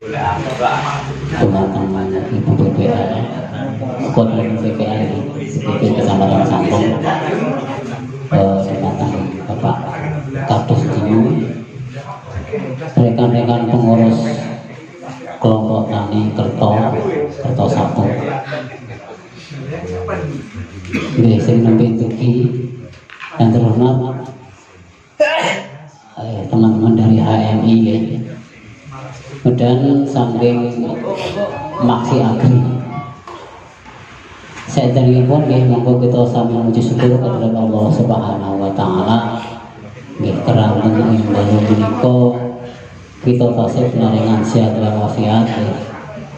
teman-teman Ibu BPR, Kodim BPR di Kecamatan Sampung, dengan Bapak Kadus Dinu, rekan-rekan pengurus kelompok tani Kerto 1, sing nembe tuki yang terhormat teman-teman dari HMI ya. Dan samping Maksi Agri saya dari pun monggo kita sambil memuji syukur kepada Allah Subhanahu wa taala nggih keranten ing dalu menika kita tasih pinaringan sehat walafiat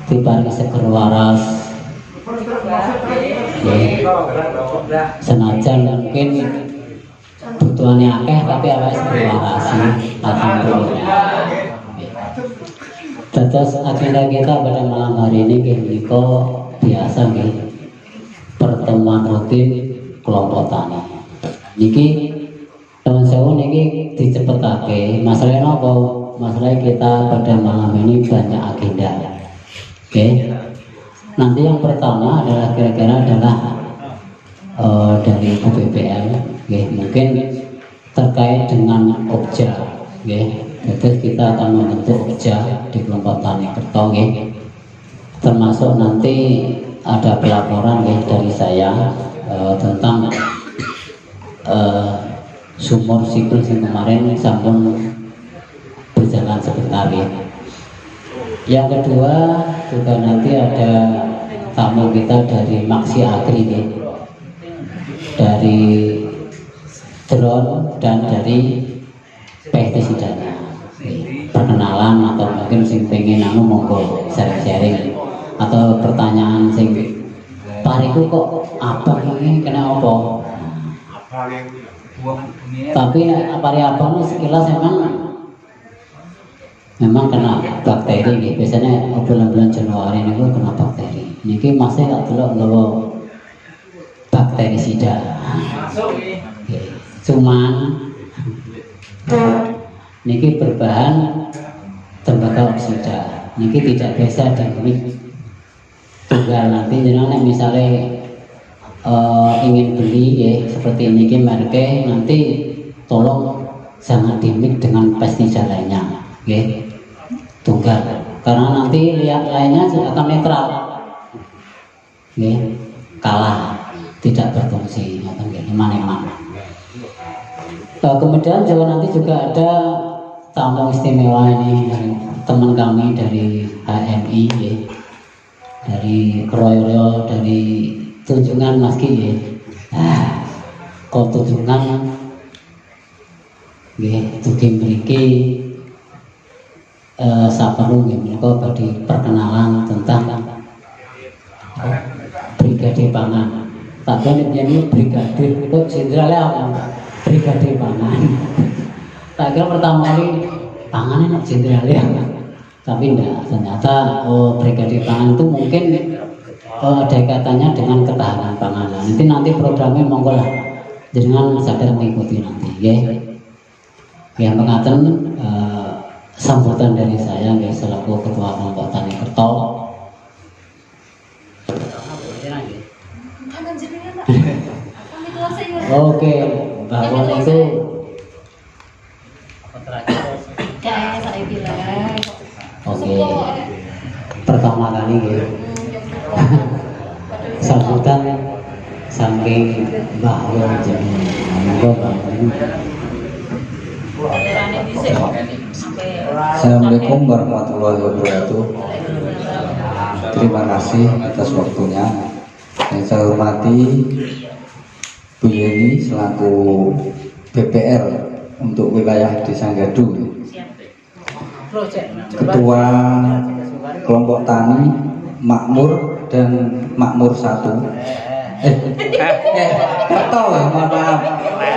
diparingi seger waras senajan mungkin butuhannya akeh tapi awake berwaras alhamdulillah. Terus agenda kita pada malam hari ini menika biasa nih pertemuan rutin kelompok tani. Niki tahun sewu niki dicepetake. Masalahnya apa? Masalah kita pada malam ini banyak agenda. Oke. Nanti yang pertama adalah kira-kira adalah dari BPR. Mungkin terkait dengan objek. Jadi kita akan membentuk kerja di kelompok tani Kerto, termasuk nanti ada pelaporan dari saya tentang sumur sikul yang kemarin sampun berjalan sebentar ya. Yang kedua juga nanti ada tamu kita dari Maksi Agri dari drone dan dari pestisidanya. Perkenalan atau mungkin sing pengen monggo sharing-sharing atau pertanyaan sing pariku kok apa ini kena apa tapi pari apa sekilas memang kena bakteri gitu. Biasanya bulan-bulan Januari ini kena bakteri niki masih tak delok nggawa bakteri sida cuman niki berbahan tembaga oksida niki tidak biasa dinamik tunggal. Nanti jenengan misalnya ingin beli ya seperti niki merke nanti tolong jangan dimik dengan pestisida lainnya tunggal karena nanti lihat lainnya akan netral kalah tidak berfungsi akan iman-iman. Kemudian juga nanti juga ada tamu istimewa ini teman kami dari HMI dari Kroyo dari Tunjungan Mas Ki kok Tunjungan tuki mriki saperlu menika badhe perkenalan tentang Brigade Pangan. Tak kene yen brigadir kok jenderale apa? Brigade Pangan. Tak kira pertama kali pangannya nak jenderalnya, tapi enggak. Ternyata Brigade Pangan itu mungkin ada kaitannya dengan ketahanan pangan. Nanti programnya monggo lah, jangan sadar mengikuti nanti, Yang pengaten sambutan dari saya, selaku Ketua Kelompok Tani Kerto. Oke, bahwa itu saya bilang. Oke, pertama kali sambutan saking bahwa jadi Assalamualaikum warahmatullahi wabarakatuh. Terima kasih atas waktunya. Yang saya hormati Bu Yeni selaku BPR untuk wilayah Desa Gadu, Ketua Kelompok Tani Makmur dan Makmur 1. Kerto, mohon maaf.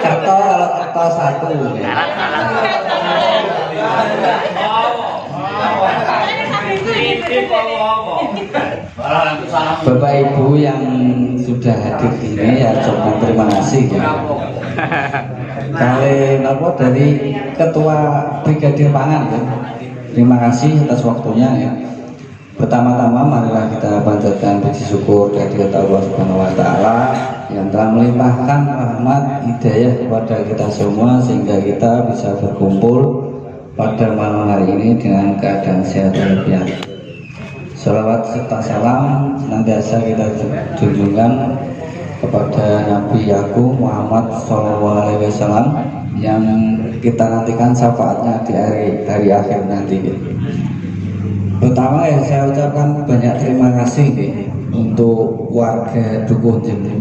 Kerto kalau Kerto 1. Bapak Ibu yang sudah hadir di sini ya coba terima kasih ya. Kali nopo dari Ketua Brigade Pangan ya. terima kasih atas waktunya ya. Pertama-tama marilah kita panjatkan puji syukur kehadirat Allah Subhanahu wa taala yang telah melimpahkan rahmat hidayah kepada kita semua sehingga kita bisa berkumpul pada malam hari ini dengan keadaan sehat walafiat. Salawat serta salam senantiasa kita junjungkan kepada Nabi Agung Muhammad SAW yang kita nantikan syafaatnya di hari akhir nanti. Pertama ya saya ucapkan banyak terima kasih untuk warga Dukuh Jember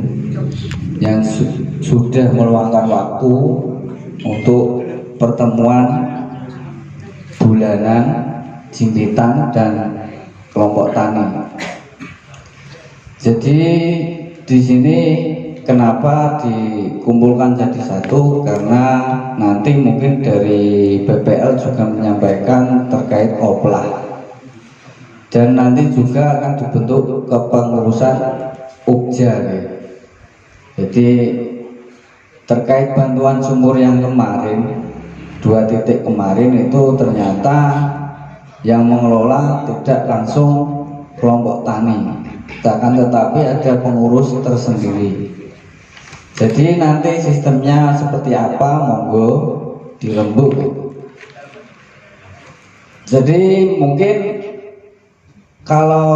yang sudah meluangkan waktu untuk pertemuan bulanan Jimpitan dan kelompok tani. Jadi di sini kenapa dikumpulkan jadi satu, karena nanti mungkin dari BPL juga menyampaikan terkait oplah. Dan nanti juga akan dibentuk kepengurusan UKJA. Jadi terkait bantuan sumur yang kemarin 2 titik kemarin itu ternyata yang mengelola tidak langsung kelompok tani, akan tetapi ada pengurus tersendiri. Jadi nanti sistemnya seperti apa monggo dirembuk. Jadi mungkin kalau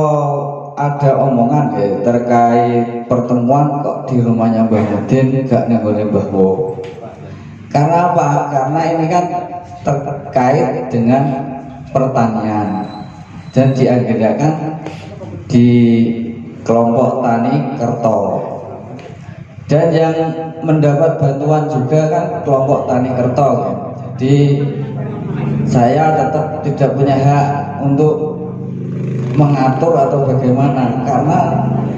ada omongan ya terkait pertemuan kok di rumahnya Mbah Mudin gak nenggone Mbah Wo. Karena apa? Karena ini kan terkait dengan pertanian dan diagendakan di kelompok tani Kerto. Dan yang mendapat bantuan juga kan kelompok tani Kerto. Jadi saya tetap tidak punya hak untuk mengatur atau bagaimana, karena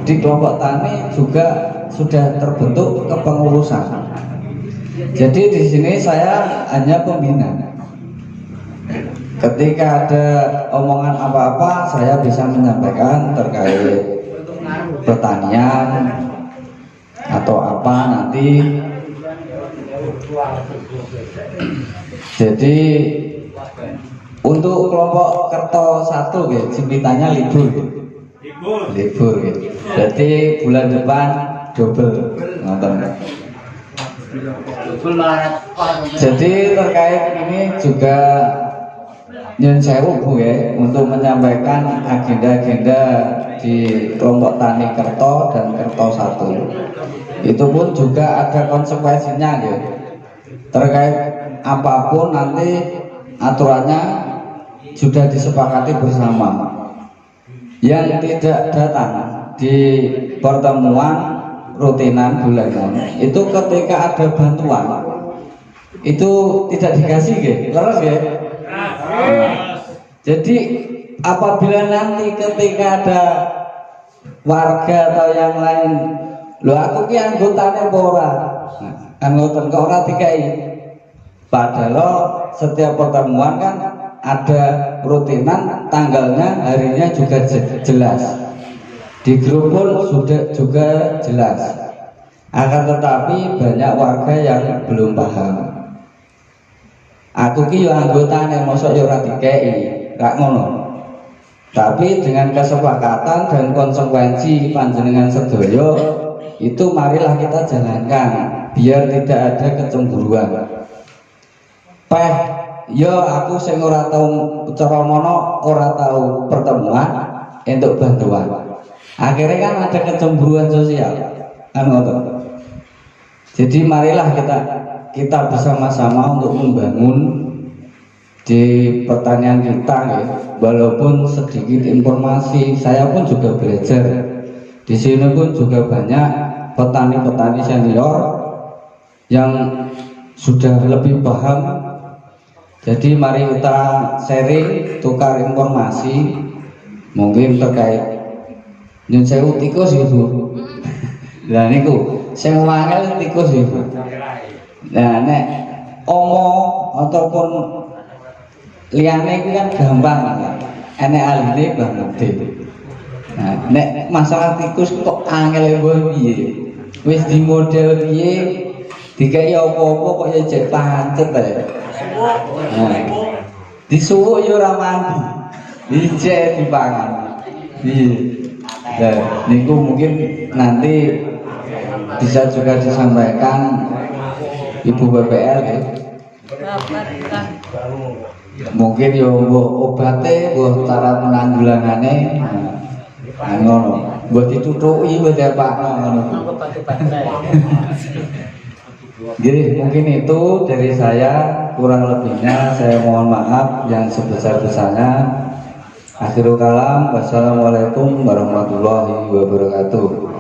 di kelompok tani juga sudah terbentuk kepengurusan. Jadi di sini saya hanya pembina. Ketika ada omongan apa-apa saya bisa menyampaikan terkait pertanian atau apa nanti. Jadi untuk kelompok Kerto 1 gitu, Jimpitannya libur gitu. Berarti bulan depan double nonton. Jadi terkait ini juga nyun sewu Bu ya, untuk menyampaikan agenda-agenda di kelompok tani Kerto dan Kerto 1. Itu pun juga ada konsekuensinya gitu. Terkait apapun nanti aturannya sudah disepakati bersama. Yang tidak datang di pertemuan rutinan bulanan itu ketika ada bantuan itu tidak dikasih gitu. Leres ya? Jadi apabila nanti ketika ada warga atau yang lain, lo aku ki anggotane apa ora? Anggota kok ora dikai. Padahal setiap pertemuan kan ada rutinan, tanggalnya, harinya juga jelas. Di grup pun sudah juga jelas. Akan tetapi banyak warga yang belum paham. Aku ki yo anggotane mosok yo ora dikei, gak ngono. Tapi dengan kesepakatan dan konsekuensi panjenengan sedaya itu marilah kita jalankan biar tidak ada kecemburuan. Yo aku sing ora tau cara mono, ora tau pertemuan untuk bantuan. Akhirnya kan ada kecemburuan sosial. Kan ngoten. Jadi marilah kita bersama-sama untuk membangun di pertanian kita ya. Walaupun sedikit informasi, saya pun juga belajar. Di sini pun juga banyak petani-petani senior yang sudah lebih paham. Jadi mari kita sharing, tukar informasi, mungkin terkait nyun sewu tikus ibu. Lah niku sing wangel tikus ibu. Nah nek omo ataupun liyane iku kan gampang, enek aline banget. Nah nek masalah tikus kok angel piye? Wis di model piye? Dikai apa-apa kok ya jek pancet ae. Nah, Disuwuk ya ora mandi. Ijek dipangan. Iya. Nah, niku mungkin nanti bisa juga disampaikan Ibu BPL ya. Mungkin yo obate, cara penanggulangannya, ngono. Mbok ditutuki mbok dipakno ngono. Jadi mungkin itu dari saya, kurang lebihnya saya mohon maaf yang sebesar-besarnya. Akhirul kalam, wassalamualaikum warahmatullahi wabarakatuh.